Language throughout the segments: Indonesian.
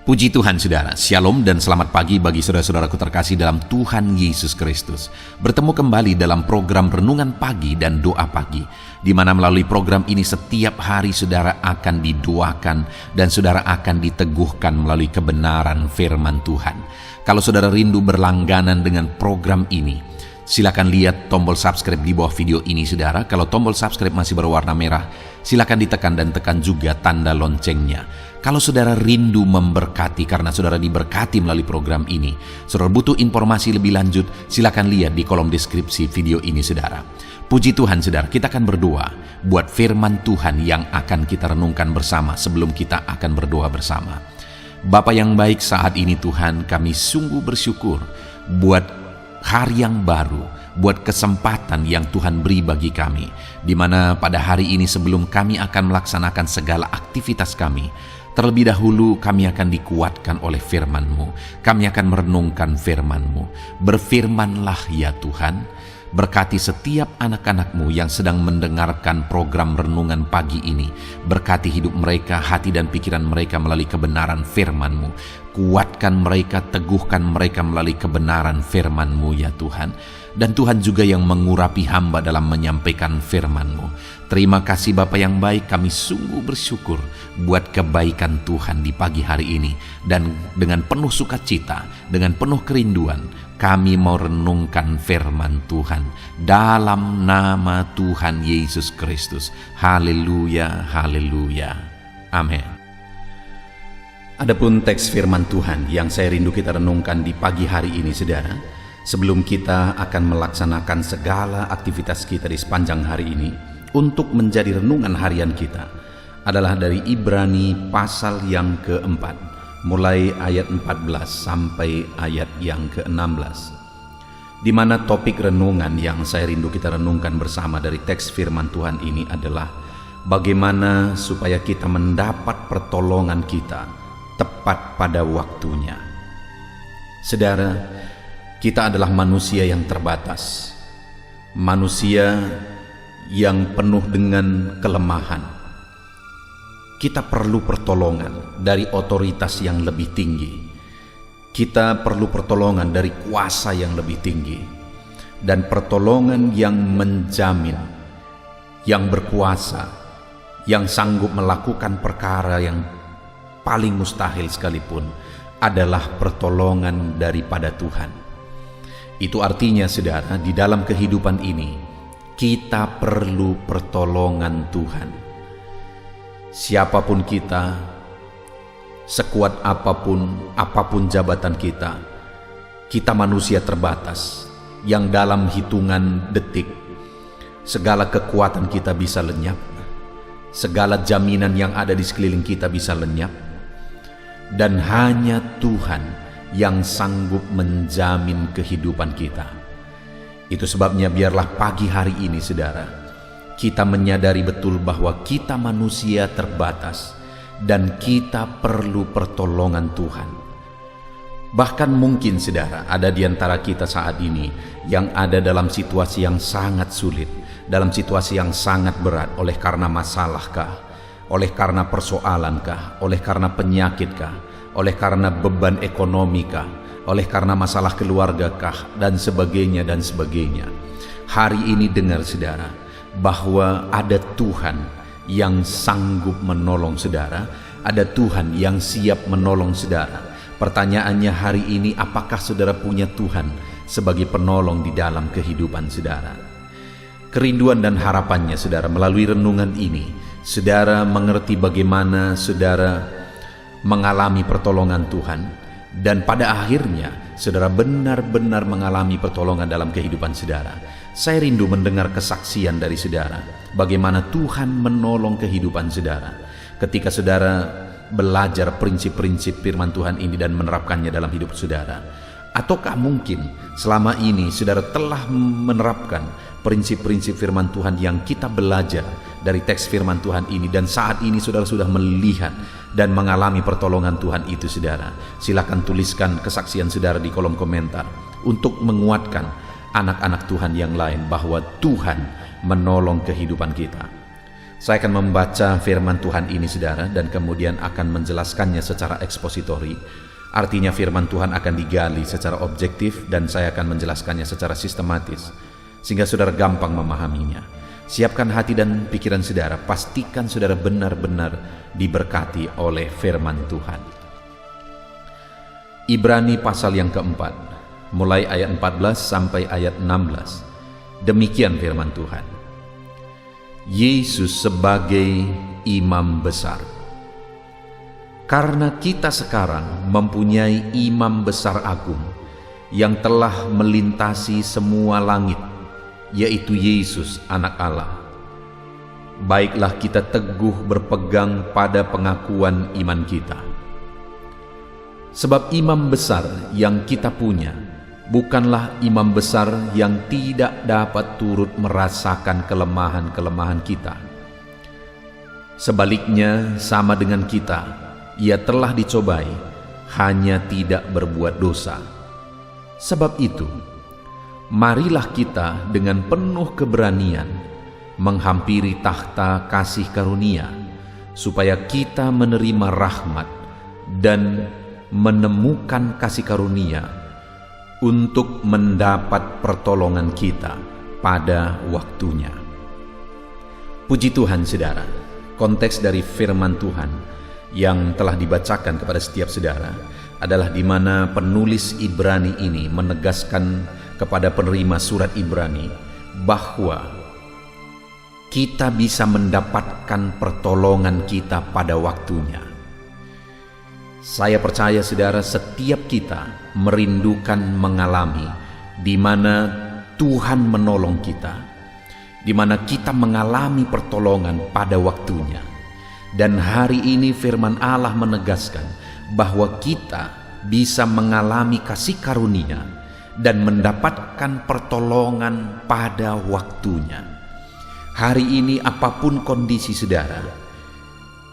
Puji Tuhan saudara, Shalom dan selamat pagi bagi saudara-saudaraku terkasih dalam Tuhan Yesus Kristus. Bertemu kembali dalam program Renungan Pagi dan Doa Pagi, di mana melalui program ini setiap hari saudara akan didoakan dan saudara akan diteguhkan melalui kebenaran firman Tuhan. Kalau saudara rindu berlangganan dengan program ini, silakan lihat tombol subscribe di bawah video ini saudara. Kalau tombol subscribe masih berwarna merah, silakan ditekan dan tekan juga tanda loncengnya. Kalau saudara rindu memberkati karena saudara diberkati melalui program ini, saudara butuh informasi lebih lanjut, silakan lihat di kolom deskripsi video ini saudara. Puji Tuhan saudara, kita akan berdoa buat firman Tuhan yang akan kita renungkan bersama sebelum kita akan berdoa bersama. Bapa yang baik, saat ini Tuhan kami sungguh bersyukur buat hari yang baru, buat kesempatan yang Tuhan beri bagi kami, di mana pada hari ini sebelum kami akan melaksanakan segala aktivitas kami, terlebih dahulu kami akan dikuatkan oleh firman-Mu. Kami akan merenungkan firman-Mu. Berfirmanlah ya Tuhan, berkati setiap anak-anak-Mu yang sedang mendengarkan program renungan pagi ini. Berkati hidup mereka, hati dan pikiran mereka melalui kebenaran firman-Mu. Kuatkan mereka, teguhkan mereka melalui kebenaran firman-Mu ya Tuhan. Dan Tuhan juga yang mengurapi hamba dalam menyampaikan firman-Mu. Terima kasih Bapa yang baik, kami sungguh bersyukur buat kebaikan Tuhan di pagi hari ini. Dan dengan penuh sukacita, dengan penuh kerinduan, kami mau renungkan firman Tuhan dalam nama Tuhan Yesus Kristus. Haleluya, haleluya. Amin. Adapun teks firman Tuhan yang saya rindu kita renungkan di pagi hari ini saudara, sebelum kita akan melaksanakan segala aktivitas kita di sepanjang hari ini untuk menjadi renungan harian kita, adalah dari Ibrani pasal yang keempat, mulai ayat 14 sampai ayat yang ke-16, di mana topik renungan yang saya rindu kita renungkan bersama dari teks firman Tuhan ini adalah bagaimana supaya kita mendapat pertolongan kita tepat pada waktunya. Saudara, kita adalah manusia yang terbatas, manusia yang penuh dengan kelemahan. Kita perlu pertolongan dari otoritas yang lebih tinggi. Kita perlu pertolongan dari kuasa yang lebih tinggi, dan pertolongan yang menjamin, yang berkuasa, yang sanggup melakukan perkara yang paling mustahil sekalipun adalah pertolongan daripada Tuhan. Itu artinya saudara, di dalam kehidupan ini kita perlu pertolongan Tuhan. Siapapun kita, sekuat apapun jabatan kita, kita manusia terbatas yang dalam hitungan detik segala kekuatan kita bisa lenyap, segala jaminan yang ada di sekeliling kita bisa lenyap, dan hanya Tuhan yang sanggup menjamin kehidupan kita. Itu sebabnya biarlah pagi hari ini saudara, kita menyadari betul bahwa kita manusia terbatas dan kita perlu pertolongan Tuhan. Bahkan mungkin saudara, ada di antara kita saat ini yang ada dalam situasi yang sangat sulit, dalam situasi yang sangat berat, oleh karena masalahkah, oleh karena persoalankah, oleh karena penyakitkah, oleh karena beban ekonomikah, oleh karena masalah keluargakah, dan sebagainya dan sebagainya. Hari ini dengar saudara, bahwa ada Tuhan yang sanggup menolong saudara, ada Tuhan yang siap menolong saudara. Pertanyaannya hari ini, apakah saudara punya Tuhan sebagai penolong di dalam kehidupan saudara? Kerinduan dan harapannya saudara, melalui renungan ini saudara mengerti bagaimana saudara mengalami pertolongan Tuhan, dan pada akhirnya saudara benar-benar mengalami pertolongan dalam kehidupan saudara. Saya rindu mendengar kesaksian dari saudara, bagaimana Tuhan menolong kehidupan saudara ketika saudara belajar prinsip-prinsip firman Tuhan ini dan menerapkannya dalam hidup saudara. Ataukah mungkin selama ini saudara telah menerapkan prinsip-prinsip firman Tuhan yang kita belajar dari teks firman Tuhan ini, dan saat ini saudara sudah melihat dan mengalami pertolongan Tuhan itu saudara? Silakan tuliskan kesaksian saudara di kolom komentar untuk menguatkan anak-anak Tuhan yang lain bahwa Tuhan menolong kehidupan kita. Saya akan membaca firman Tuhan ini, saudara, dan kemudian akan menjelaskannya secara ekspositori. Artinya firman Tuhan akan digali secara objektif dan saya akan menjelaskannya secara sistematis, sehingga saudara gampang memahaminya. Siapkan hati dan pikiran saudara, pastikan saudara benar-benar diberkati oleh firman Tuhan. Ibrani pasal yang keempat, mulai ayat 14 sampai ayat 16. Demikian firman Tuhan. Yesus sebagai imam besar. Karena kita sekarang mempunyai imam besar agung yang telah melintasi semua langit, yaitu Yesus anak Allah. Baiklah kita teguh berpegang pada pengakuan iman kita. Sebab imam besar yang kita punya bukanlah imam besar yang tidak dapat turut merasakan kelemahan-kelemahan kita. Sebaliknya, sama dengan kita, ia telah dicobai, hanya tidak berbuat dosa. Sebab itu, marilah kita dengan penuh keberanian menghampiri takhta kasih karunia, supaya kita menerima rahmat dan menemukan kasih karunia untuk mendapat pertolongan kita pada waktunya. Puji Tuhan, saudara. Konteks dari firman Tuhan yang telah dibacakan kepada setiap saudara adalah di mana penulis Ibrani ini menegaskan kepada penerima surat Ibrani bahwa kita bisa mendapatkan pertolongan kita pada waktunya. Saya percaya, saudara, setiap kita merindukan mengalami di mana Tuhan menolong kita, di mana kita mengalami pertolongan pada waktunya. Dan hari ini firman Allah menegaskan bahwa kita bisa mengalami kasih karunia dan mendapatkan pertolongan pada waktunya. Hari ini apapun kondisi saudara,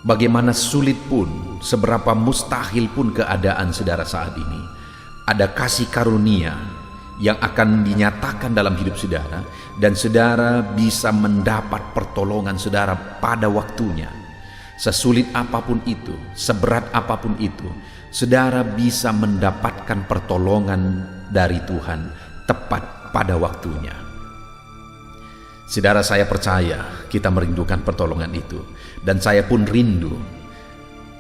bagaimana sulit pun, seberapa mustahil pun keadaan saudara saat ini, ada kasih karunia yang akan dinyatakan dalam hidup saudara, dan saudara bisa mendapat pertolongan saudara pada waktunya. Sesulit apapun itu, seberat apapun itu, saudara bisa mendapatkan pertolongan dari Tuhan tepat pada waktunya. Saudara, saya percaya kita merindukan pertolongan itu, dan saya pun rindu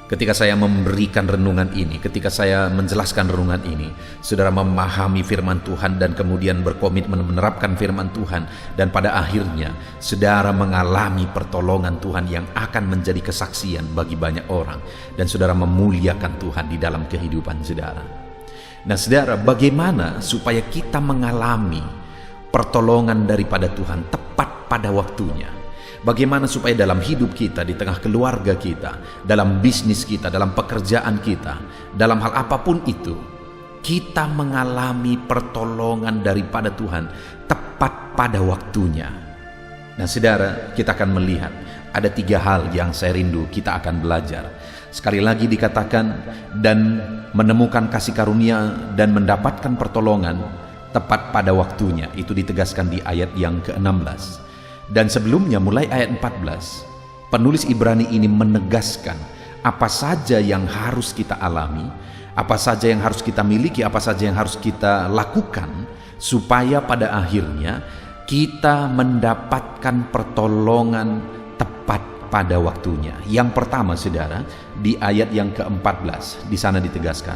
ketika saya memberikan renungan ini, ketika saya menjelaskan renungan ini, saudara memahami firman Tuhan dan kemudian berkomitmen menerapkan firman Tuhan, dan pada akhirnya saudara mengalami pertolongan Tuhan yang akan menjadi kesaksian bagi banyak orang, dan saudara memuliakan Tuhan di dalam kehidupan saudara. Nah, saudara, bagaimana supaya kita mengalami pertolongan daripada Tuhan tepat pada waktunya? Bagaimana supaya dalam hidup kita, di tengah keluarga kita, dalam bisnis kita, dalam pekerjaan kita, dalam hal apapun itu, kita mengalami pertolongan daripada Tuhan tepat pada waktunya. Nah, saudara, kita akan melihat ada 3 hal yang saya rindu kita akan belajar. Sekali lagi dikatakan, dan menemukan kasih karunia dan mendapatkan pertolongan tepat pada waktunya. Itu ditegaskan di ayat yang ke-16. Dan sebelumnya, mulai ayat 14, penulis Ibrani ini menegaskan apa saja yang harus kita alami, apa saja yang harus kita miliki, apa saja yang harus kita lakukan, supaya pada akhirnya kita mendapatkan pertolongan tepat pada waktunya. Yang pertama, saudara, di ayat yang ke-14, di sana ditegaskan,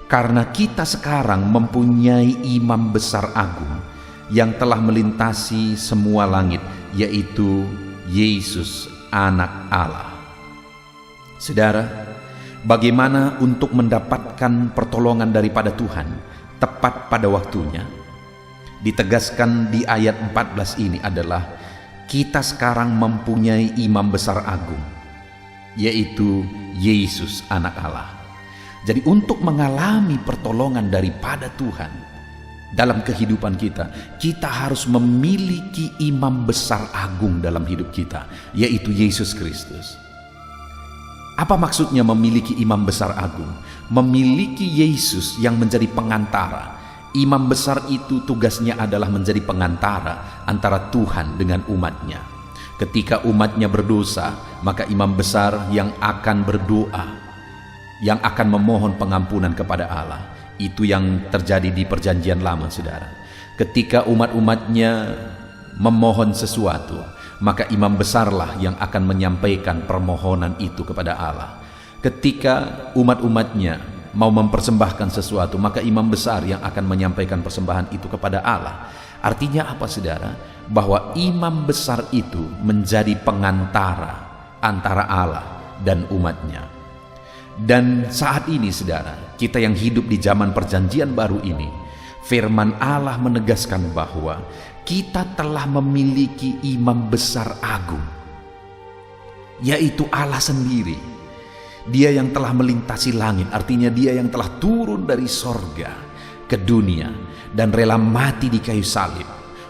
karena kita sekarang mempunyai imam besar agung yang telah melintasi semua langit, yaitu Yesus anak Allah. Saudara, bagaimana untuk mendapatkan pertolongan daripada Tuhan tepat pada waktunya? Ditegaskan di ayat 14 ini adalah kita sekarang mempunyai imam besar agung, yaitu Yesus anak Allah. Jadi untuk mengalami pertolongan daripada Tuhan dalam kehidupan kita, kita harus memiliki imam besar agung dalam hidup kita, yaitu Yesus Kristus. Apa maksudnya memiliki imam besar agung? Memiliki Yesus yang menjadi pengantara. Imam besar itu tugasnya adalah menjadi pengantara antara Tuhan dengan umatnya. Ketika umatnya berdosa, maka imam besar yang akan berdoa, yang akan memohon pengampunan kepada Allah. Itu yang terjadi di perjanjian lama, saudara. Ketika umat-umatnya memohon sesuatu, maka imam besarlah yang akan menyampaikan permohonan itu kepada Allah. Ketika umat-umatnya mau mempersembahkan sesuatu, maka imam besar yang akan menyampaikan persembahan itu kepada Allah. Artinya apa, saudara? Bahwa imam besar itu menjadi pengantara antara Allah dan umatnya. Dan saat ini, saudara, kita yang hidup di zaman perjanjian baru ini, firman Allah menegaskan bahwa kita telah memiliki imam besar agung, yaitu Allah sendiri. Dia yang telah melintasi langit, artinya dia yang telah turun dari sorga ke dunia dan rela mati di kayu salib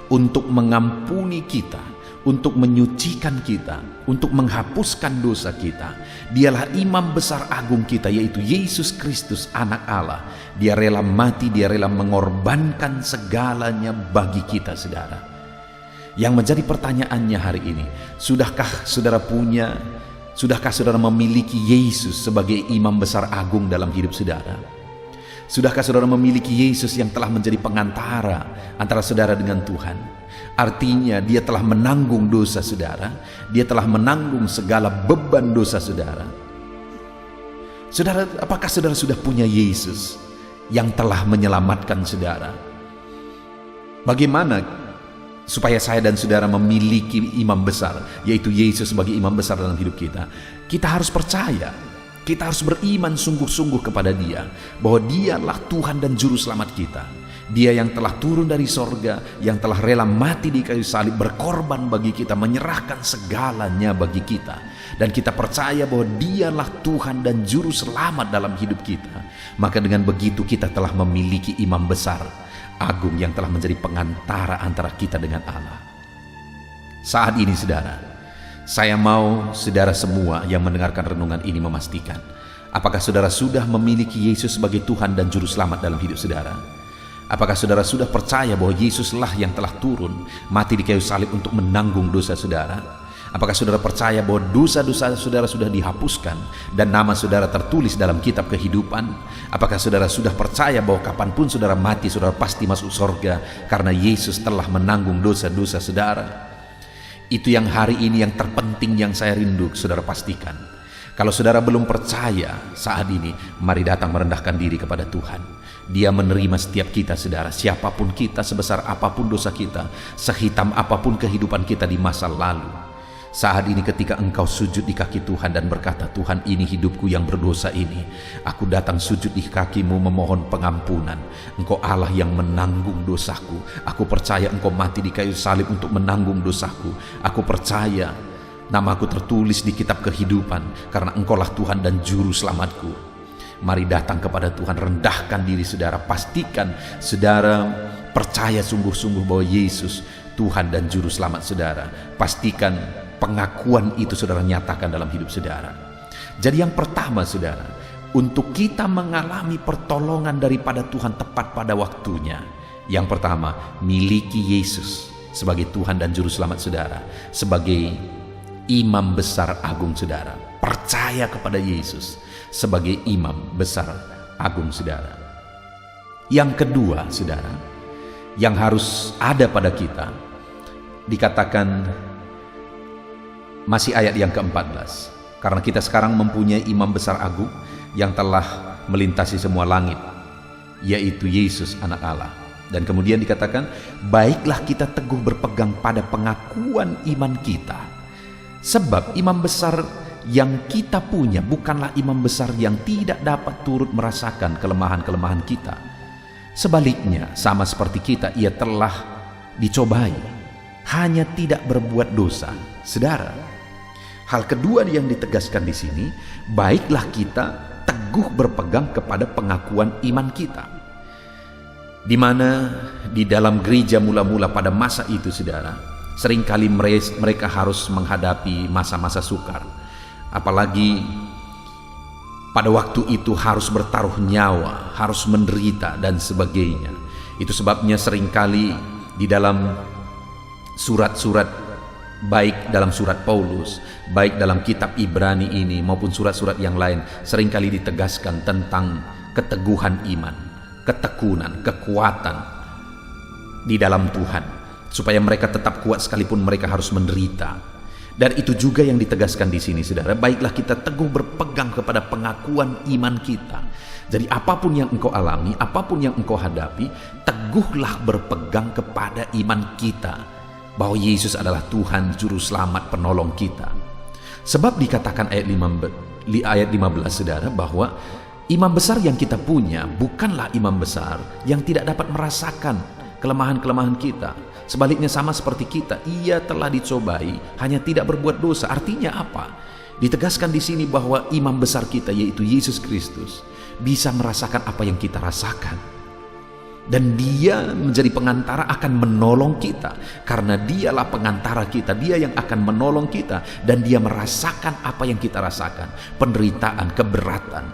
untuk mengampuni kita, untuk menyucikan kita, untuk menghapuskan dosa kita. Dialah imam besar agung kita, yaitu Yesus Kristus, anak Allah. Dia rela mati, dia rela mengorbankan segalanya bagi kita, saudara. Yang menjadi pertanyaannya hari ini, sudahkah saudara memiliki Yesus sebagai imam besar agung dalam hidup saudara? Sudahkah saudara memiliki Yesus yang telah menjadi pengantara antara saudara dengan Tuhan? Artinya dia telah menanggung dosa saudara, dia telah menanggung segala beban dosa saudara. Saudara, apakah saudara sudah punya Yesus yang telah menyelamatkan saudara? Bagaimana supaya saya dan saudara memiliki imam besar, yaitu Yesus sebagai imam besar dalam hidup kita? Kita harus percaya, kita harus beriman sungguh-sungguh kepada Dia, bahwa Dialah Tuhan dan Juru Selamat kita. Dia yang telah turun dari sorga, yang telah rela mati di kayu salib, berkorban bagi kita, menyerahkan segalanya bagi kita. Dan kita percaya bahwa Dialah Tuhan dan Juru Selamat dalam hidup kita. Maka dengan begitu kita telah memiliki imam besar agung yang telah menjadi pengantara antara kita dengan Allah. Saat ini, saudara, saya mau saudara semua yang mendengarkan renungan ini memastikan, apakah saudara sudah memiliki Yesus sebagai Tuhan dan Juru Selamat dalam hidup saudara? Apakah saudara sudah percaya bahwa Yesuslah yang telah turun mati di kayu salib untuk menanggung dosa saudara? Apakah saudara percaya bahwa dosa-dosa saudara sudah dihapuskan dan nama saudara tertulis dalam kitab kehidupan? Apakah saudara sudah percaya bahwa kapanpun saudara mati, saudara pasti masuk surga karena Yesus telah menanggung dosa-dosa saudara? Itu yang hari ini yang terpenting yang saya rindu saudara pastikan. Kalau saudara belum percaya saat ini, mari datang merendahkan diri kepada Tuhan. Dia menerima setiap kita, saudara, siapapun kita, sebesar apapun dosa kita, sehitam apapun kehidupan kita di masa lalu. Saat ini ketika engkau sujud di kaki Tuhan dan berkata, Tuhan, ini hidupku yang berdosa ini. Aku datang sujud di kakimu memohon pengampunan. Engkau Allah yang menanggung dosaku. Aku percaya engkau mati di kayu salib untuk menanggung dosaku. Aku percaya namaku tertulis di kitab kehidupan karena engkaulah Tuhan dan Juru Selamatku. Mari datang kepada Tuhan, rendahkan diri saudara, pastikan saudara percaya sungguh-sungguh bahwa Yesus Tuhan dan Juru Selamat saudara. Pastikan pengakuan itu saudara nyatakan dalam hidup saudara. Jadi yang pertama, saudara, untuk kita mengalami pertolongan daripada Tuhan tepat pada waktunya, yang pertama, miliki Yesus sebagai Tuhan dan Juru Selamat saudara, sebagai imam besar agung saudara. Percaya kepada Yesus sebagai imam besar agung saudara. Yang kedua, saudara, yang harus ada pada kita, dikatakan masih ayat yang ke-14, karena kita sekarang mempunyai imam besar agung yang telah melintasi semua langit, yaitu Yesus anak Allah. Dan kemudian dikatakan, baiklah kita teguh berpegang pada pengakuan iman kita, sebab imam besar yang kita punya bukanlah imam besar yang tidak dapat turut merasakan kelemahan-kelemahan kita. Sebaliknya, sama seperti kita, ia telah dicobai, hanya tidak berbuat dosa. Saudara, hal kedua yang ditegaskan di sini, baiklah kita teguh berpegang kepada pengakuan iman kita. Di mana di dalam gereja mula-mula pada masa itu, saudara, seringkali mereka harus menghadapi masa-masa sukar. Apalagi pada waktu itu harus bertaruh nyawa, harus menderita dan sebagainya. Itu sebabnya seringkali di dalam surat-surat baik dalam surat Paulus, baik dalam kitab Ibrani ini maupun surat-surat yang lain, seringkali ditegaskan tentang keteguhan iman, ketekunan, kekuatan di dalam Tuhan, supaya mereka tetap kuat sekalipun mereka harus menderita. Dan itu juga yang ditegaskan di sini, saudara. Baiklah kita teguh berpegang kepada pengakuan iman kita. Jadi apapun yang engkau alami, apapun yang engkau hadapi, teguhlah berpegang kepada iman kita, bahwa Yesus adalah Tuhan, Juru Selamat, Penolong kita. Sebab dikatakan ayat 15, saudara, bahwa imam besar yang kita punya bukanlah imam besar yang tidak dapat merasakan kelemahan-kelemahan kita. Sebaliknya sama seperti kita, ia telah dicobai, hanya tidak berbuat dosa. Artinya apa? Ditegaskan di sini bahwa imam besar kita, yaitu Yesus Kristus, bisa merasakan apa yang kita rasakan. Dan dia menjadi pengantara akan menolong kita. Karena dialah pengantara kita, dia yang akan menolong kita. Dan dia merasakan apa yang kita rasakan. Penderitaan, keberatan,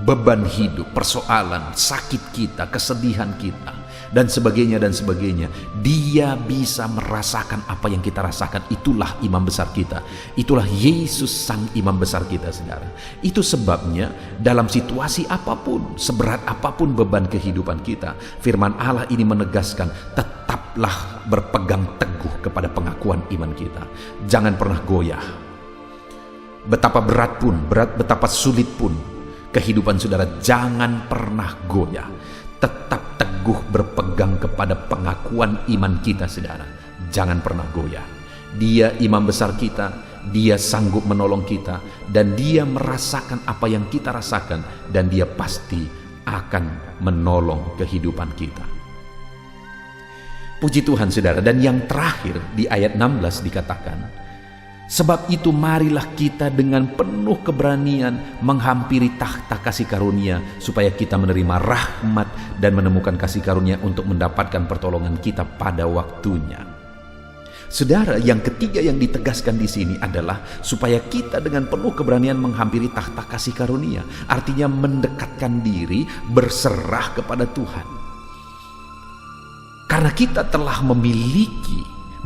beban hidup, persoalan, sakit kita, kesedihan kita, dan sebagainya dan sebagainya. Dia bisa merasakan apa yang kita rasakan. Itulah imam besar kita. Itulah Yesus sang imam besar kita, saudara. Itu sebabnya dalam situasi apapun, seberat apapun beban kehidupan kita, firman Allah ini menegaskan, tetaplah berpegang teguh kepada pengakuan iman kita. Jangan pernah goyah. Betapa berat pun, betapa sulit pun kehidupan saudara, jangan pernah goyah. Tetap teguh berpegang kepada pengakuan iman kita, saudara. Jangan pernah goyah. Dia imam besar kita, dia sanggup menolong kita, dan dia merasakan apa yang kita rasakan, dan dia pasti akan menolong kehidupan kita. Puji Tuhan, saudara. Dan yang terakhir di ayat 16 dikatakan, sebab itu marilah kita dengan penuh keberanian menghampiri takhta kasih karunia, supaya kita menerima rahmat dan menemukan kasih karunia untuk mendapatkan pertolongan kita pada waktunya. Saudara, yang ketiga yang ditegaskan di sini adalah supaya kita dengan penuh keberanian menghampiri takhta kasih karunia. Artinya mendekatkan diri, berserah kepada Tuhan. Karena kita telah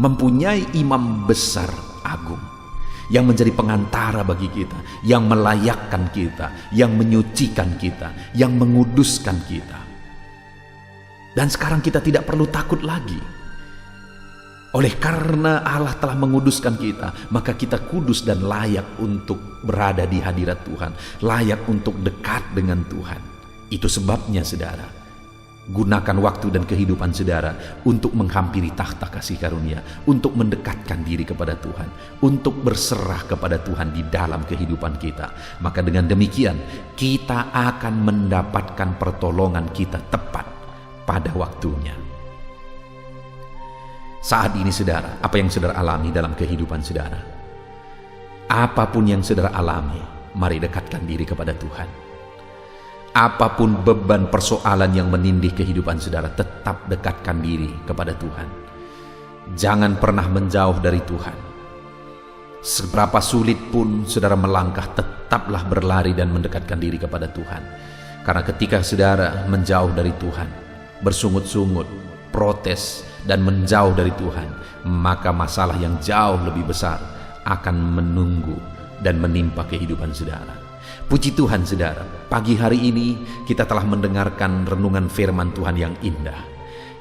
mempunyai imam besar agung yang menjadi pengantara bagi kita, yang melayakkan kita, yang menyucikan kita, yang menguduskan kita. Dan sekarang kita tidak perlu takut lagi. Oleh karena Allah telah menguduskan kita, maka kita kudus dan layak untuk berada di hadirat Tuhan, layak untuk dekat dengan Tuhan. Itu sebabnya, saudara, gunakan waktu dan kehidupan saudara untuk menghampiri takhta kasih karunia, untuk mendekatkan diri kepada Tuhan, untuk berserah kepada Tuhan di dalam kehidupan kita. Maka dengan demikian kita akan mendapatkan pertolongan kita tepat pada waktunya. Saat ini, saudara, apa yang saudara alami dalam kehidupan saudara? Apapun yang saudara alami, mari dekatkan diri kepada Tuhan. Apapun beban persoalan yang menindih kehidupan saudara, tetap dekatkan diri kepada Tuhan. Jangan pernah menjauh dari Tuhan. Seberapa sulit pun saudara melangkah, tetaplah berlari dan mendekatkan diri kepada Tuhan. Karena ketika saudara menjauh dari Tuhan, bersungut-sungut, protes, dan menjauh dari Tuhan, maka masalah yang jauh lebih besar akan menunggu dan menimpa kehidupan saudara. Puji Tuhan, saudara, pagi hari ini kita telah mendengarkan renungan firman Tuhan yang indah,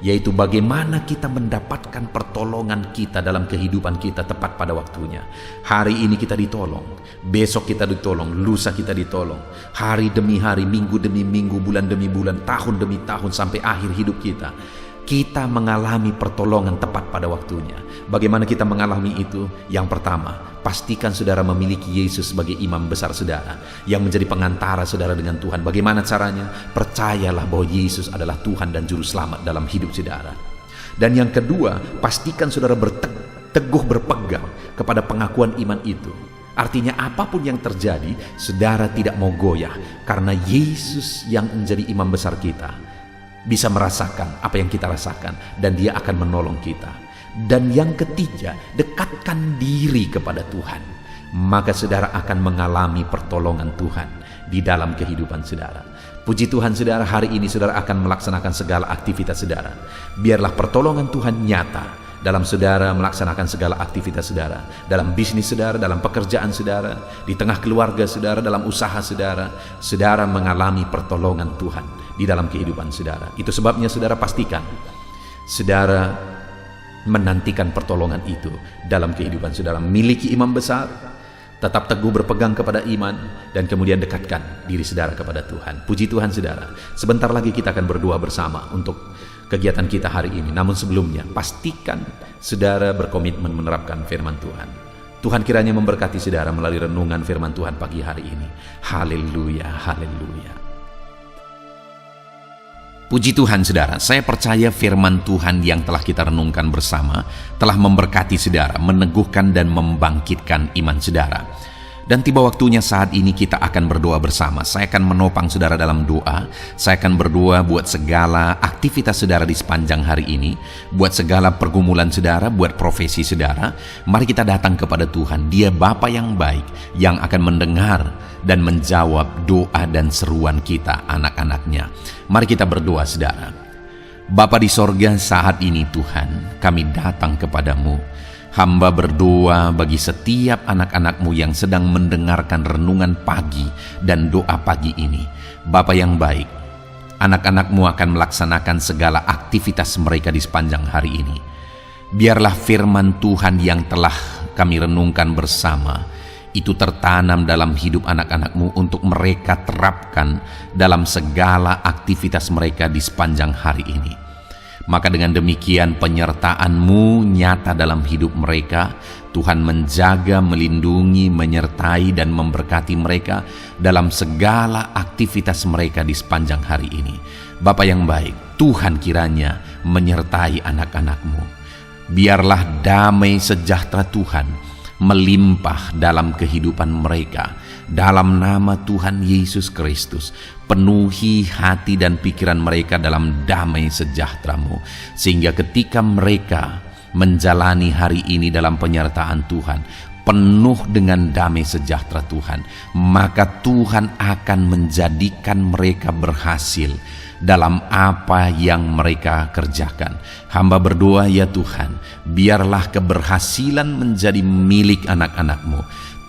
yaitu bagaimana kita mendapatkan pertolongan kita dalam kehidupan kita tepat pada waktunya. Hari ini kita ditolong, besok kita ditolong, lusa kita ditolong, hari demi hari, minggu demi minggu, bulan demi bulan, tahun demi tahun, sampai akhir hidup kita. Kita mengalami pertolongan tepat pada waktunya. Bagaimana kita mengalami itu? Yang pertama, pastikan saudara memiliki Yesus sebagai imam besar saudara, yang menjadi pengantara saudara dengan Tuhan. Bagaimana caranya? Percayalah bahwa Yesus adalah Tuhan dan Juru Selamat dalam hidup saudara. Dan yang kedua, pastikan saudara teguh berpegang kepada pengakuan iman itu. Artinya apapun yang terjadi, saudara tidak mau goyah, karena Yesus yang menjadi imam besar kita bisa merasakan apa yang kita rasakan, dan dia akan menolong kita. Dan yang ketiga, dekatkan diri kepada Tuhan, maka saudara akan mengalami pertolongan Tuhan di dalam kehidupan saudara. Puji Tuhan, saudara, hari ini saudara akan melaksanakan segala aktivitas saudara. Biarlah pertolongan Tuhan nyata dalam saudara melaksanakan segala aktivitas saudara, dalam bisnis saudara, dalam pekerjaan saudara, di tengah keluarga saudara, dalam usaha saudara, saudara mengalami pertolongan Tuhan di dalam kehidupan saudara. Itu sebabnya saudara pastikan saudara menantikan pertolongan itu dalam kehidupan saudara. Miliki imam besar, tetap teguh berpegang kepada iman, dan kemudian dekatkan diri saudara kepada Tuhan. Puji Tuhan saudara, sebentar lagi kita akan berdoa bersama untuk kegiatan kita hari ini. Namun sebelumnya, pastikan saudara berkomitmen menerapkan firman Tuhan. Tuhan kiranya memberkati saudara melalui renungan firman Tuhan pagi hari ini. Haleluya, haleluya. Puji Tuhan saudara, saya percaya firman Tuhan yang telah kita renungkan bersama telah memberkati saudara, meneguhkan dan membangkitkan iman saudara. Dan tiba waktunya saat ini kita akan berdoa bersama. Saya akan menopang saudara dalam doa. Saya akan berdoa buat segala aktivitas saudara di sepanjang hari ini, buat segala pergumulan saudara, buat profesi saudara. Mari kita datang kepada Tuhan. Dia Bapa yang baik, yang akan mendengar dan menjawab doa dan seruan kita, anak-anaknya. Mari kita berdoa saudara. Bapa di sorga, saat ini Tuhan, kami datang kepadamu. Hamba berdoa bagi setiap anak-anak-Mu yang sedang mendengarkan renungan pagi dan doa pagi ini. Bapa yang baik, anak-anak-Mu akan melaksanakan segala aktivitas mereka di sepanjang hari ini. Biarlah firman Tuhan yang telah kami renungkan bersama itu tertanam dalam hidup anak-anak-Mu untuk mereka terapkan dalam segala aktivitas mereka di sepanjang hari ini. Maka dengan demikian penyertaan-Mu nyata dalam hidup mereka. Tuhan menjaga, melindungi, menyertai dan memberkati mereka dalam segala aktivitas mereka di sepanjang hari ini. Bapa yang baik, Tuhan kiranya menyertai anak-anak-Mu. Biarlah damai sejahtera Tuhan melimpah dalam kehidupan mereka. Dalam nama Tuhan Yesus Kristus, penuhi hati dan pikiran mereka dalam damai sejahtera-Mu, sehingga ketika mereka menjalani hari ini dalam penyertaan Tuhan, penuh dengan damai sejahtera Tuhan, maka Tuhan akan menjadikan mereka berhasil dalam apa yang mereka kerjakan. Hamba berdoa ya Tuhan, biarlah keberhasilan menjadi milik anak-anak-Mu.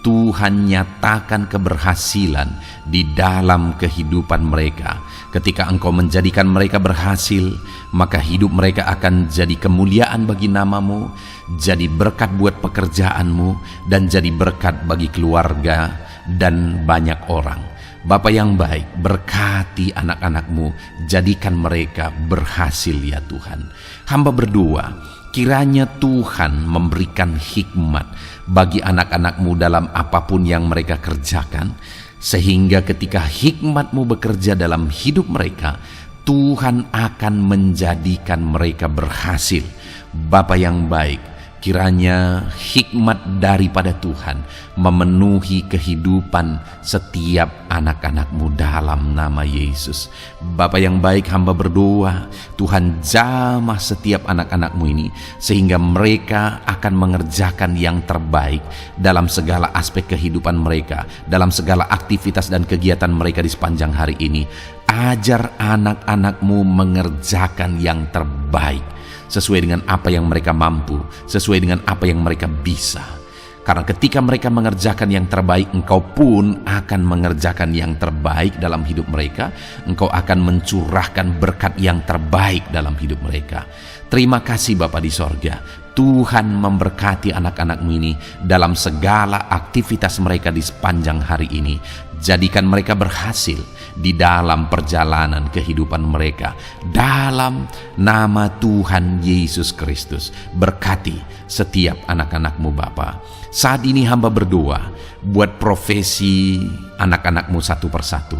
Tuhan nyatakan keberhasilan di dalam kehidupan mereka. Ketika Engkau menjadikan mereka berhasil, maka hidup mereka akan jadi kemuliaan bagi nama-Mu, jadi berkat buat pekerjaan-Mu, dan jadi berkat bagi keluarga dan banyak orang. Bapa yang baik, berkati anak-anak-Mu, jadikan mereka berhasil ya Tuhan. Hamba berdoa, kiranya Tuhan memberikan hikmat bagi anak-anak-Mu dalam apapun yang mereka kerjakan, sehingga ketika hikmat-Mu bekerja dalam hidup mereka, Tuhan akan menjadikan mereka berhasil. Bapa yang baik, kiranya hikmat daripada Tuhan memenuhi kehidupan setiap anak-anak-Mu dalam nama Yesus. Bapa yang baik, hamba berdoa, Tuhan jamah setiap anak-anak-Mu ini, sehingga mereka akan mengerjakan yang terbaik dalam segala aspek kehidupan mereka, dalam segala aktivitas dan kegiatan mereka di sepanjang hari ini. Ajar anak-anak-Mu mengerjakan yang terbaik, sesuai dengan apa yang mereka mampu, sesuai dengan apa yang mereka bisa. Karena ketika mereka mengerjakan yang terbaik, Engkau pun akan mengerjakan yang terbaik dalam hidup mereka. Engkau akan mencurahkan berkat yang terbaik dalam hidup mereka. Terima kasih Bapa di sorga. Tuhan memberkati anak-anak-Mu ini dalam segala aktivitas mereka di sepanjang hari ini. Jadikan mereka berhasil di dalam perjalanan kehidupan mereka. Dalam nama Tuhan Yesus Kristus, berkati setiap anak-anak-Mu Bapa. Saat ini hamba berdoa buat profesi anak-anak-Mu satu persatu.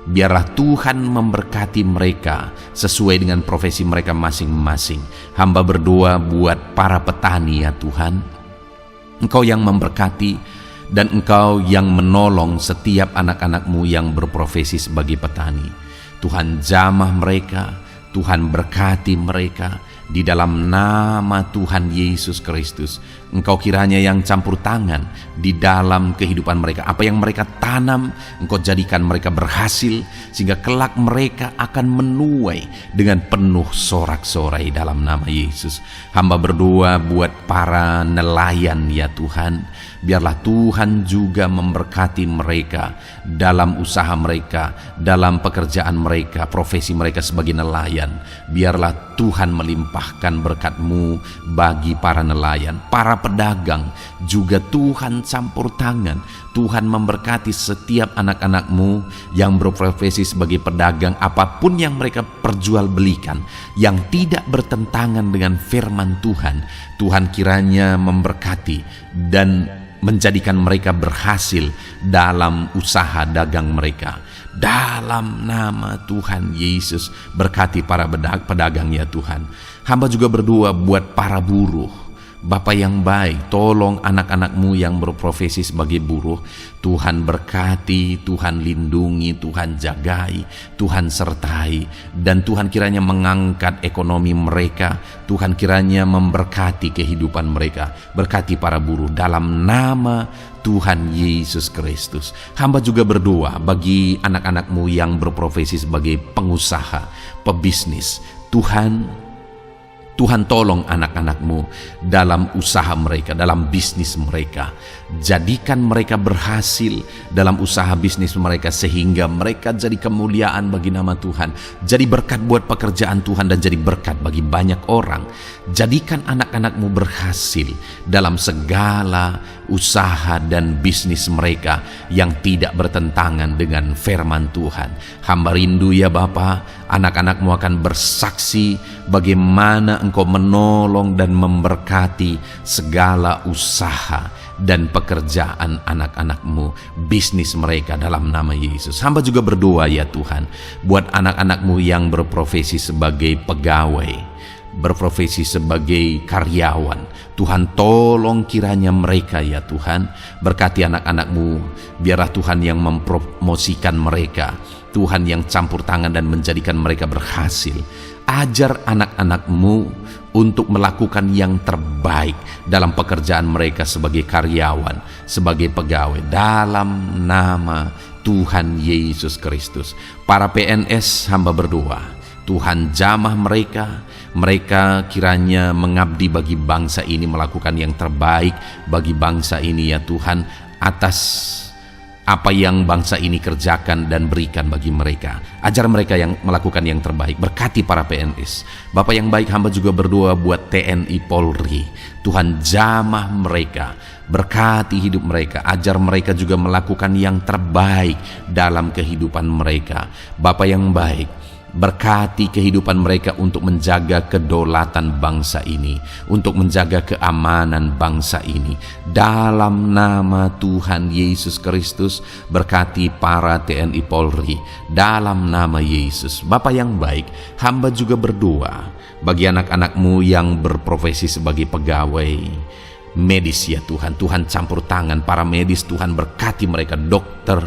Biarlah Tuhan memberkati mereka sesuai dengan profesi mereka masing-masing. Hamba berdoa buat para petani ya Tuhan. Engkau yang memberkati dan Engkau yang menolong setiap anak-anak-Mu yang berprofesi sebagai petani. Tuhan jamah mereka, Tuhan berkati mereka, Di dalam nama Tuhan Yesus Kristus, Engkau kiranya yang campur tangan di dalam kehidupan mereka. Apa yang mereka tanam, Engkau jadikan mereka berhasil, sehingga kelak mereka akan menuai dengan penuh sorak-sorai dalam nama Yesus. Hamba berdoa buat para nelayan ya Tuhan, biarlah Tuhan juga memberkati mereka dalam usaha mereka, dalam pekerjaan mereka, profesi mereka sebagai nelayan. Biarlah Tuhan melimpahkan berkat-Mu bagi para nelayan, para pedagang juga Tuhan campur tangan. Tuhan memberkati setiap anak-anak-Mu yang berprofesi sebagai pedagang, apapun yang mereka perjualbelikan yang tidak bertentangan dengan firman Tuhan. Tuhan kiranya memberkati dan menjadikan mereka berhasil dalam usaha dagang mereka. Dalam nama Tuhan Yesus, berkati para pedagang ya Tuhan. Hamba juga berdoa buat para buruh. Bapa yang baik, tolong anak-anak-Mu yang berprofesi sebagai buruh. Tuhan berkati, Tuhan lindungi, Tuhan jagai, Tuhan sertai. Dan Tuhan kiranya mengangkat ekonomi mereka. Tuhan kiranya memberkati kehidupan mereka. Berkati para buruh dalam nama Tuhan Yesus Kristus. Hamba juga berdoa bagi anak-anak-Mu yang berprofesi sebagai pengusaha, pebisnis. Tuhan tolong anak-anak-Mu dalam usaha mereka, dalam bisnis mereka. Jadikan mereka berhasil dalam usaha bisnis mereka, sehingga mereka jadi kemuliaan bagi nama Tuhan. Jadi berkat buat pekerjaan Tuhan dan jadi berkat bagi banyak orang. Jadikan anak-anak-Mu berhasil dalam segala usaha dan bisnis mereka yang tidak bertentangan dengan firman Tuhan. Hamba rindu ya Bapa, anak-anak-Mu akan bersaksi bagaimana Engkau menolong dan memberkati segala usaha dan pekerjaan anak-anak-Mu, bisnis mereka dalam nama Yesus. Hamba juga berdoa ya Tuhan, buat anak-anak-Mu yang berprofesi sebagai pegawai, berprofesi sebagai karyawan. Tuhan tolong kiranya mereka ya Tuhan, berkati anak-anak-Mu, biarlah Tuhan yang mempromosikan mereka, Tuhan yang campur tangan dan menjadikan mereka berhasil. Ajar anak-anak-Mu untuk melakukan yang terbaik dalam pekerjaan mereka sebagai karyawan, sebagai pegawai, dalam nama Tuhan Yesus Kristus. Para PNS hamba berdoa, Tuhan jamah mereka kiranya mengabdi bagi bangsa ini, melakukan yang terbaik bagi bangsa ini ya Tuhan, atas apa yang bangsa ini kerjakan dan berikan bagi mereka. Ajar mereka yang melakukan yang terbaik. Berkati para PNS. Bapak yang baik, hamba juga berdoa buat TNI Polri. Tuhan jamah mereka, berkati hidup mereka. Ajar mereka juga melakukan yang terbaik dalam kehidupan mereka. Bapak yang baik, berkati kehidupan mereka untuk menjaga kedaulatan bangsa ini, untuk menjaga keamanan bangsa ini. Dalam nama Tuhan Yesus Kristus, berkati para TNI Polri dalam nama Yesus. Bapa yang baik, hamba juga berdoa bagi anak-anak-Mu yang berprofesi sebagai pegawai medis ya Tuhan. Tuhan campur tangan para medis, Tuhan berkati mereka, dokter,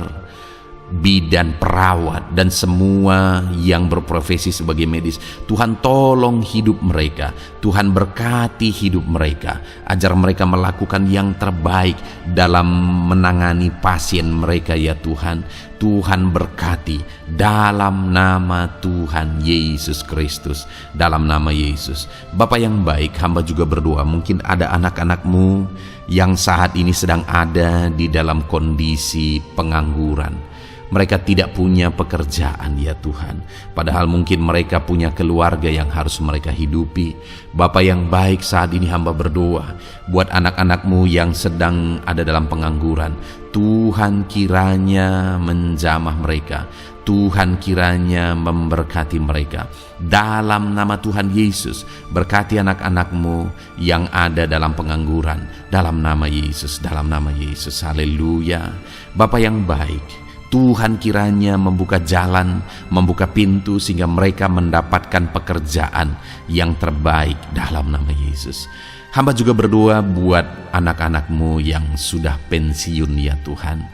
bidan, perawat, dan semua yang berprofesi sebagai medis. Tuhan tolong hidup mereka, Tuhan berkati hidup mereka. Ajar mereka melakukan yang terbaik dalam menangani pasien mereka ya Tuhan. Tuhan berkati dalam nama Tuhan Yesus Kristus, dalam nama Yesus. Bapa yang baik, hamba juga berdoa, mungkin ada anak-anak-Mu yang saat ini sedang ada di dalam kondisi pengangguran. Mereka tidak punya pekerjaan ya Tuhan, padahal mungkin mereka punya keluarga yang harus mereka hidupi. Bapa yang baik, saat ini hamba berdoa buat anak-anak-Mu yang sedang ada dalam pengangguran. Tuhan kiranya menjamah mereka, Tuhan kiranya memberkati mereka. Dalam nama Tuhan Yesus, berkati anak-anak-Mu yang ada dalam pengangguran, dalam nama Yesus, dalam nama Yesus. Haleluya. Bapa yang baik, Tuhan kiranya membuka jalan, membuka pintu sehingga mereka mendapatkan pekerjaan yang terbaik dalam nama Yesus. Hamba juga berdoa buat anak-anak-Mu yang sudah pensiun ya Tuhan.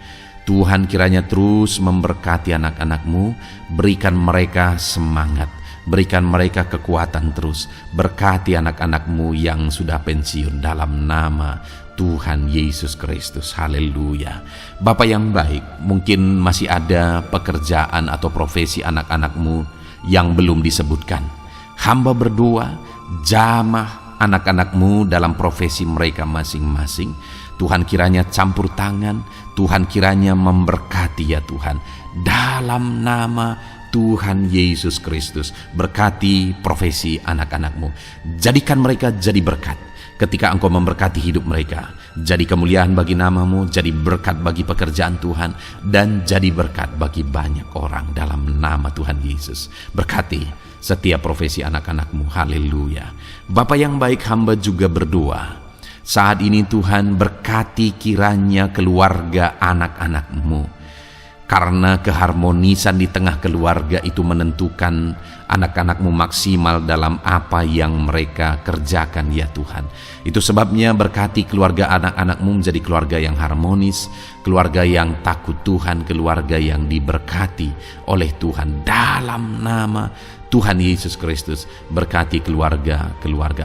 Tuhan kiranya terus memberkati anak-anak-Mu, berikan mereka semangat, Berikan mereka kekuatan terus. Berkati anak-anak-Mu yang sudah pensiun dalam nama Tuhan Yesus Kristus. Haleluya. Bapa yang baik, mungkin masih ada pekerjaan atau profesi anak-anak-Mu yang belum disebutkan. Hamba berdoa, jamah anak-anak-Mu dalam profesi mereka masing-masing. Tuhan kiranya campur tangan, Tuhan kiranya memberkati ya Tuhan. Dalam nama Tuhan Yesus Kristus, berkati profesi anak-anak-Mu. Jadikan mereka jadi berkat ketika Engkau memberkati hidup mereka. Jadi kemuliaan bagi nama-Mu, jadi berkat bagi pekerjaan Tuhan, dan jadi berkat bagi banyak orang dalam nama Tuhan Yesus. Berkati setiap profesi anak-anak-Mu. Haleluya. Bapa yang baik, hamba juga berdoa. Saat ini Tuhan, berkati kiranya keluarga anak-anak-Mu. Karena keharmonisan di tengah keluarga itu menentukan anak-anak-Mu maksimal dalam apa yang mereka kerjakan ya Tuhan. Itu sebabnya berkati keluarga anak-anak-Mu menjadi keluarga yang harmonis, keluarga yang takut Tuhan, keluarga yang diberkati oleh Tuhan. Dalam nama Tuhan Yesus Kristus, berkati keluarga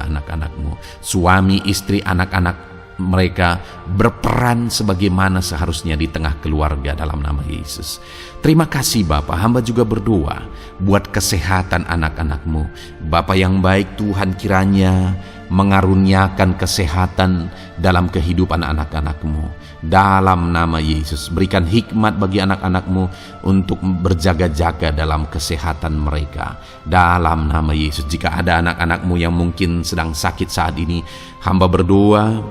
anak-anak-Mu. Suami, istri, anak-anak mereka berperan sebagaimana seharusnya di tengah keluarga dalam nama Yesus. Terima kasih Bapa, hamba juga berdoa buat kesehatan anak-anak-Mu. Bapa yang baik, Tuhan kiranya mengaruniakan kesehatan dalam kehidupan anak-anak-Mu. Dalam nama Yesus, berikan hikmat bagi anak-anak-Mu untuk berjaga-jaga dalam kesehatan mereka. Dalam nama Yesus, jika ada anak-anak-Mu yang mungkin sedang sakit saat ini, hamba berdoa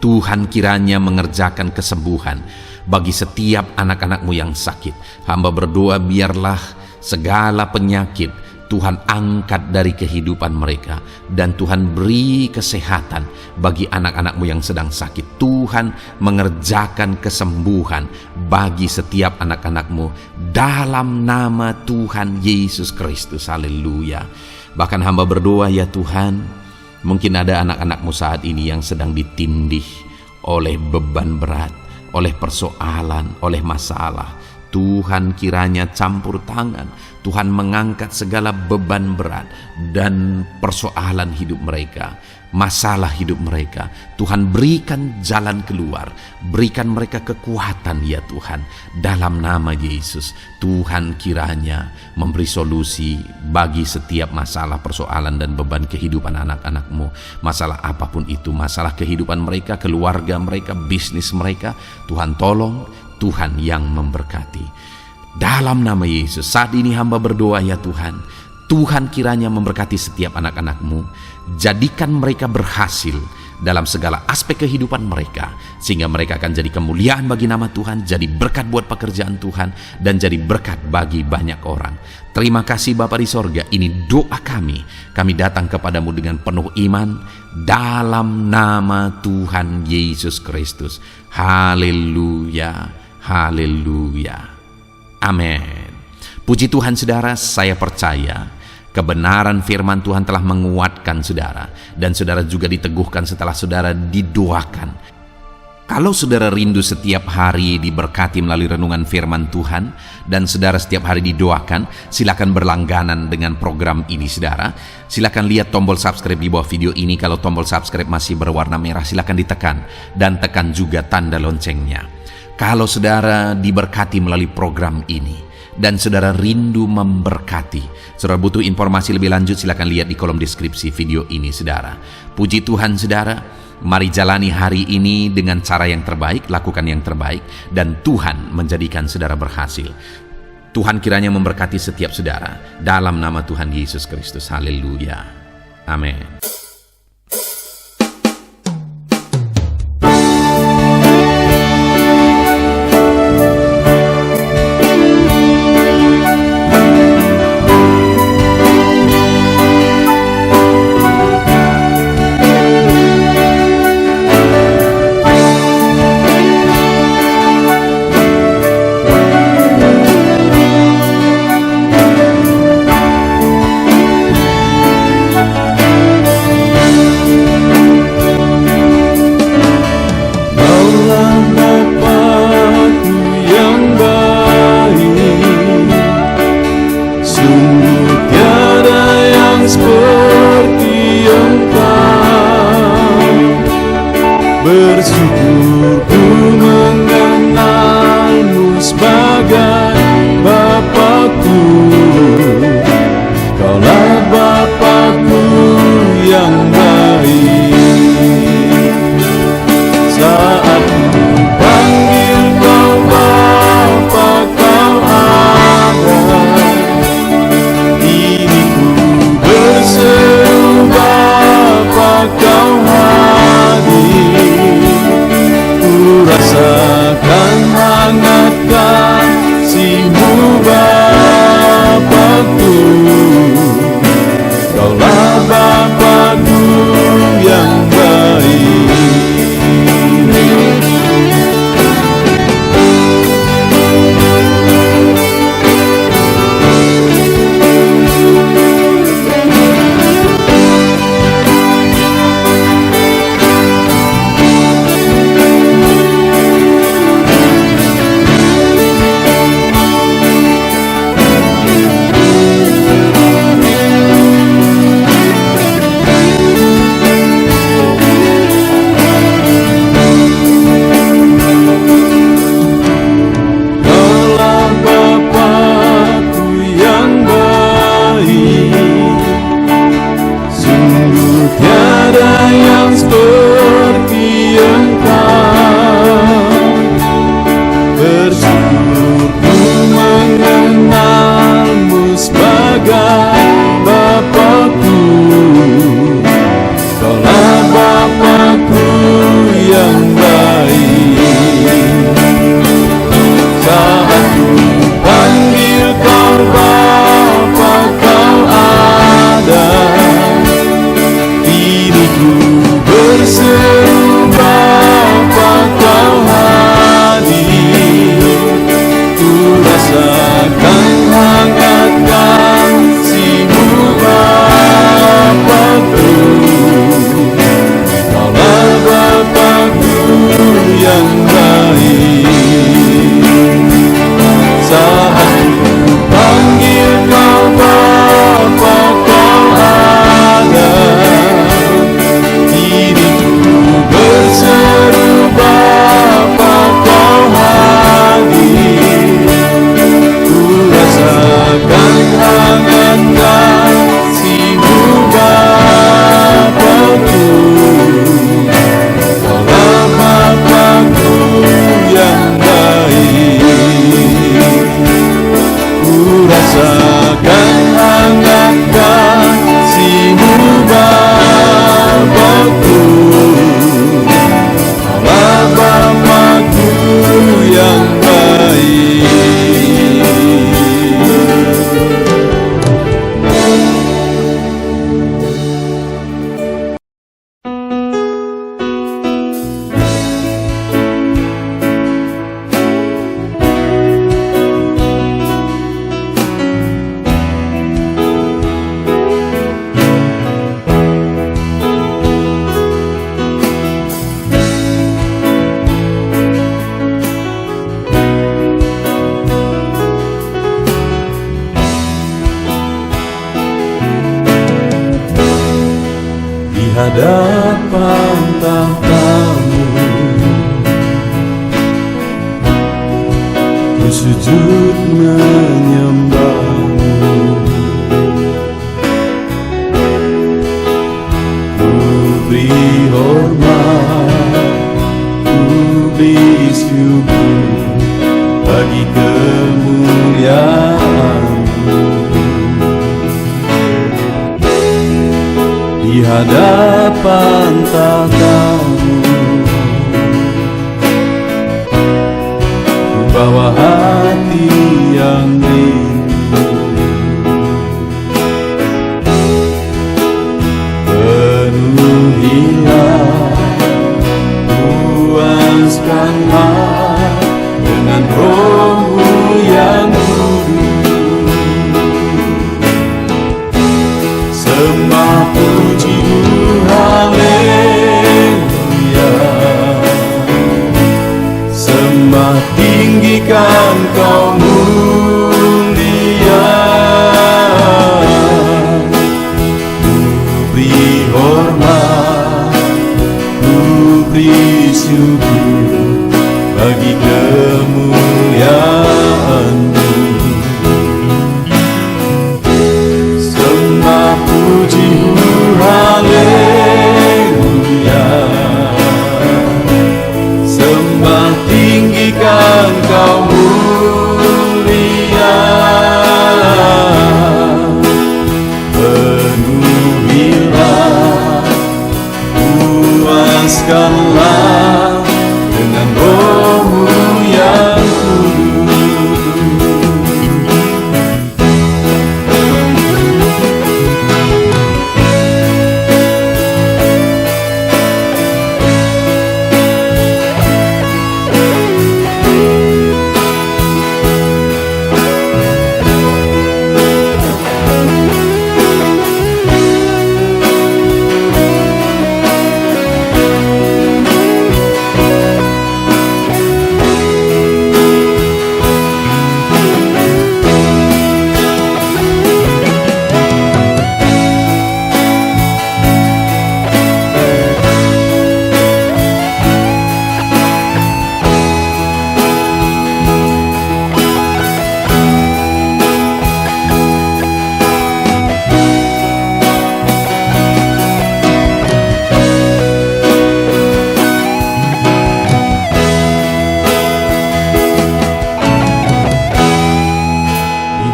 Tuhan kiranya mengerjakan kesembuhan bagi setiap anak-anak-Mu yang sakit. Hamba berdoa biarlah segala penyakit Tuhan angkat dari kehidupan mereka, dan Tuhan beri kesehatan bagi anak-anak-Mu yang sedang sakit. Tuhan mengerjakan kesembuhan bagi setiap anak-anak-Mu dalam nama Tuhan Yesus Kristus. Haleluya. Bahkan hamba berdoa ya Tuhan, mungkin ada anak-anak-Mu saat ini yang sedang ditindih oleh beban berat, oleh persoalan, oleh masalah. Tuhan kiranya campur tangan, Tuhan mengangkat segala beban berat dan persoalan hidup mereka, masalah hidup mereka. Tuhan berikan jalan keluar, berikan mereka kekuatan ya Tuhan. Dalam nama Yesus, Tuhan kiranya memberi solusi bagi setiap masalah, persoalan dan beban kehidupan anak-anak-Mu. Masalah apapun itu, masalah kehidupan mereka, keluarga mereka, bisnis mereka, Tuhan tolong, Tuhan yang memberkati. Dalam nama Yesus, saat ini hamba berdoa ya Tuhan, Tuhan kiranya memberkati setiap anak-anak-Mu, jadikan mereka berhasil dalam segala aspek kehidupan mereka, sehingga mereka akan jadi kemuliaan bagi nama Tuhan, jadi berkat buat pekerjaan Tuhan, dan jadi berkat bagi banyak orang. Terima kasih Bapa di sorga, ini doa kami datang kepadamu dengan penuh iman, dalam nama Tuhan Yesus Kristus. Haleluya, haleluya, amin. Puji Tuhan saudara, saya percaya kebenaran firman Tuhan telah menguatkan saudara, dan saudara juga diteguhkan setelah saudara didoakan. Kalau saudara rindu setiap hari diberkati melalui renungan firman Tuhan, dan saudara setiap hari didoakan, silakan berlangganan dengan program ini saudara. Silakan lihat tombol subscribe di bawah video ini. Kalau tombol subscribe masih berwarna merah, silakan ditekan, dan tekan juga tanda loncengnya. Kalau saudara diberkati melalui program ini, dan saudara rindu memberkati, saudara butuh informasi lebih lanjut, silakan lihat di kolom deskripsi video ini saudara. Puji Tuhan saudara, mari jalani hari ini dengan cara yang terbaik, lakukan yang terbaik, dan Tuhan menjadikan saudara berhasil. Tuhan kiranya memberkati setiap saudara dalam nama Tuhan Yesus Kristus. Haleluya, amin. Bapakku, Kaulah Bapakku yang baik. Saat ku panggil Kau Bapa, Kau ada. Kini ku berseru Bapa, Kau hadir. Ku rasakan hangat kasih-Mu Bapakku. Kaulah Bapakku yang baik. Saat ku panggil Kau Bapa, Kau ada. Kini ku berseru Bapa, Kau hadir. Ku rasakan hangat kasih-Mu Bapakku. Kaulah Bapakku yang baik. Ku rasakan hangat kasih-Mu Bapakku. Kaulah Bapakku yang baik. Di hadapan tahta-Mu ku sujud menyembah-Mu. Ku beri hormat, ku beri syukur bagi kemuliaan-Mu. Di hadapan tahta-Mu ku bawa hati yang rindu. Penuhilah, puaskanlah dengan Roh-Mu yang kudus. Sembah puji-Mu, haleluya.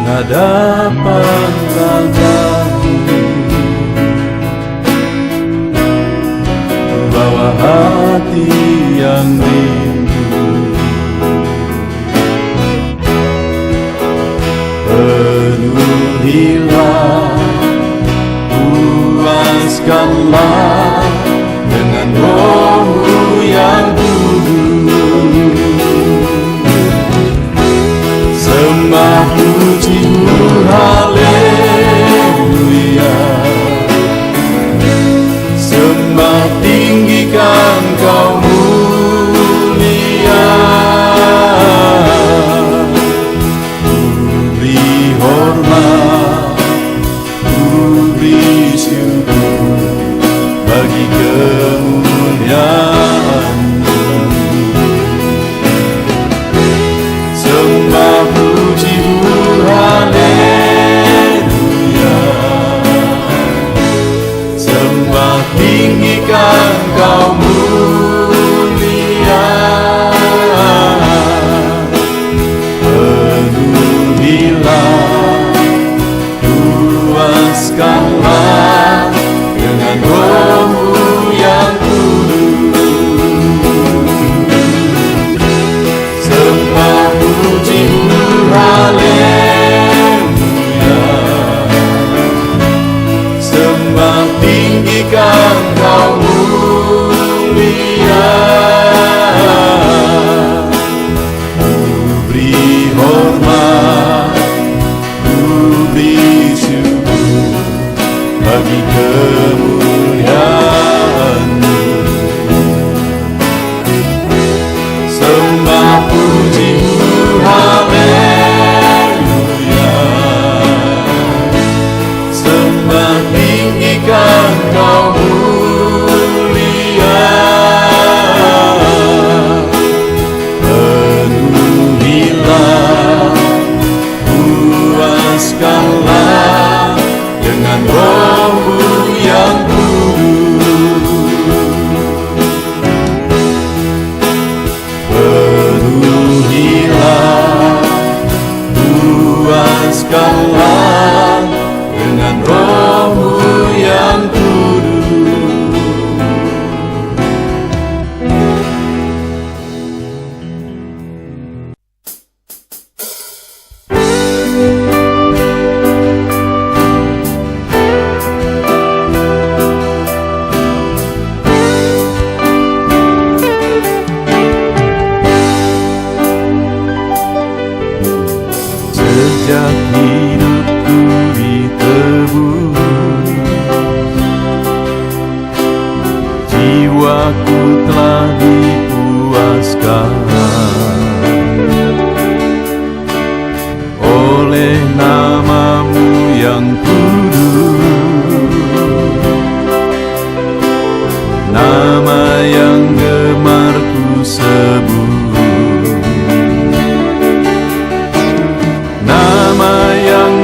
hadapan Bapa-Mu, bawa hati yang rindu, penuhilah, puaskanlah dengan Roh-Mu yang kudus. Sembah puji-Mu, haleluya. Sembah tinggikan Kau mulia. Ku beri hormat, ku beri syukur bagi kemuliaan-Mu. Sembah puji-Mu, haleluya. Sembah tinggikan Kau mulia. Penuhilah, puaskanlah dengan Roh-Mu yang kudus. Sembah puji-Mu, haleluya. Sembah tinggikan Kau mulia. Ku beri hormat, ku beri syukur bagi kemuliaan-Mu. Sembah puji-Mu, haleluya. Sembah tinggikan Kau mulia. Penuhilah, puaskanlah dengan Roh-Mu yang kudus. Penuhilah, puaskanlah dengan Roh-Mu yang kudus. Sejak hidupku ditebus, jiwaku telah dipuaskan oleh nama-Mu yang kudus, nama yang gemar ku sebut, nama yang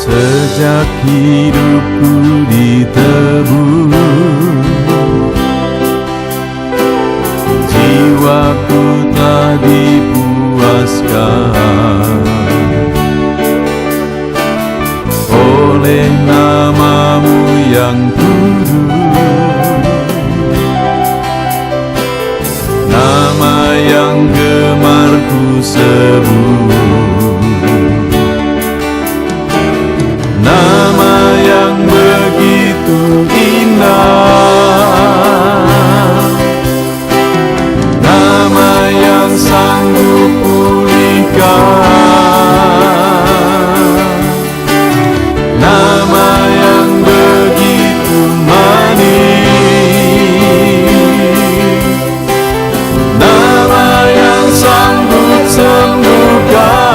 Sejak hidupku ditebus, jiwaku telah dipuaskan oleh nama-Mu yang kudus, nama yang gemar ku sebut, nama yang begitu indah, nama yang sanggup pulihkan, nama yang begitu manis, nama yang sanggup sembuhkan,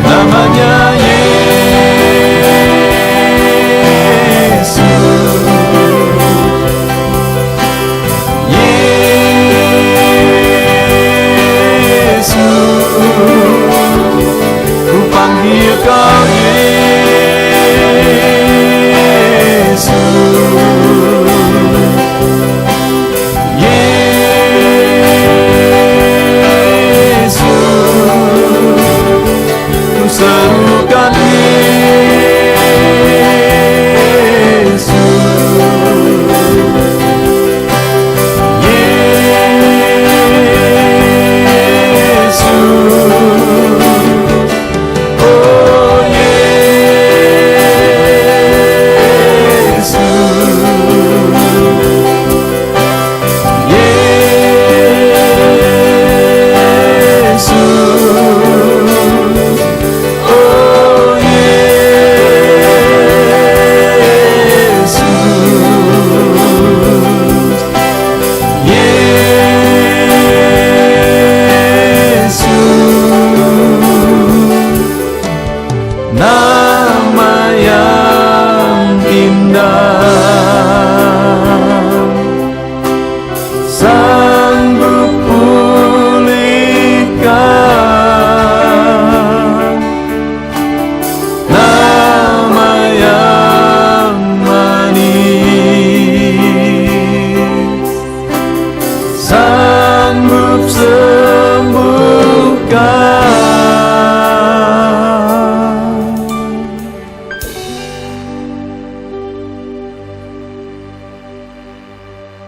namanya ku panggil Kau Yesus, Yesus, ku serukan Yesus, nama yang indah.